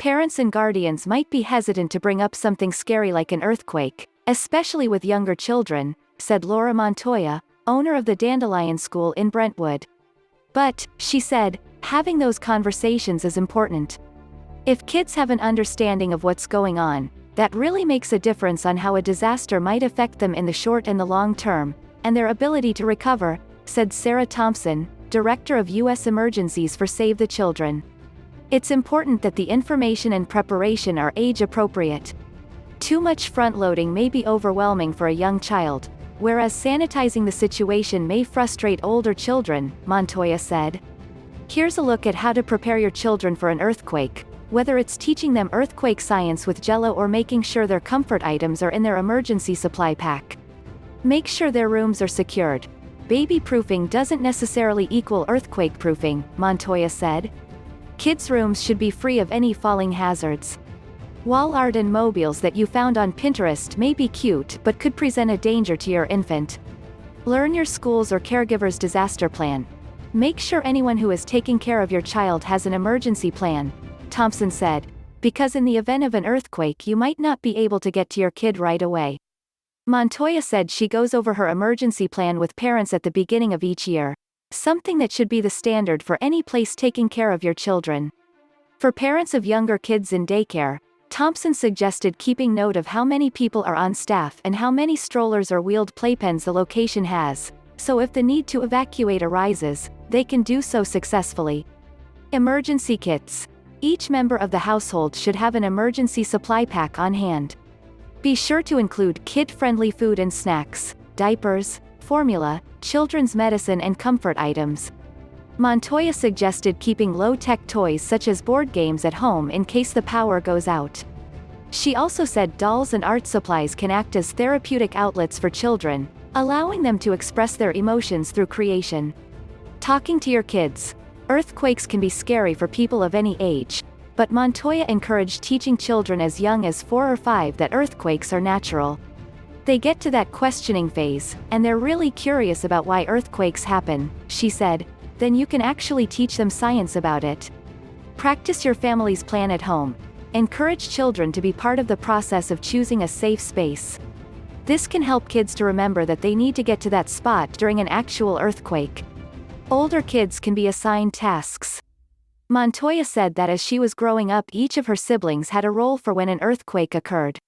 Parents and guardians might be hesitant to bring up something scary like an earthquake, especially with younger children, said Laura Montoya, owner of the Dandelion School in Brentwood. But, she said, having those conversations is important. If kids have an understanding of what's going on, that really makes a difference on how a disaster might affect them in the short and the long term, and their ability to recover, said Sarah Thompson, Director of U.S. Emergencies for Save the Children. It's important that the information and preparation are age-appropriate. Too much front-loading may be overwhelming for a young child, whereas sanitizing the situation may frustrate older children, Montoya said. Here's a look at how to prepare your children for an earthquake, whether it's teaching them earthquake science with Jell-O or making sure their comfort items are in their emergency supply pack. Make sure their rooms are secured. Baby-proofing doesn't necessarily equal earthquake-proofing, Montoya said. Kids' rooms should be free of any falling hazards. Wall art and mobiles that you found on Pinterest may be cute but could present a danger to your infant. Learn your school's or caregiver's disaster plan. Make sure anyone who is taking care of your child has an emergency plan, Thompson said, because in the event of an earthquake you might not be able to get to your kid right away. Montoya said she goes over her emergency plan with parents at the beginning of each year, something that should be the standard for any place taking care of your children. For parents of younger kids in daycare, Thompson suggested keeping note of how many people are on staff and how many strollers or wheeled playpens the location has, so if the need to evacuate arises, they can do so successfully. Emergency kits. Each member of the household should have an emergency supply pack on hand. Be sure to include kid-friendly food and snacks, diapers, formula, children's medicine and comfort items. Montoya suggested keeping low-tech toys such as board games at home in case the power goes out. She also said dolls and art supplies can act as therapeutic outlets for children, allowing them to express their emotions through creation. Talking to your kids. Earthquakes can be scary for people of any age, but Montoya encouraged teaching children as young as 4 or 5 that earthquakes are natural. They get to that questioning phase, and they're really curious about why earthquakes happen, she said, then you can actually teach them science about it. Practice your family's plan at home. Encourage children to be part of the process of choosing a safe space. This can help kids to remember that they need to get to that spot during an actual earthquake. Older kids can be assigned tasks. Montoya said that as she was growing up, each of her siblings had a role for when an earthquake occurred.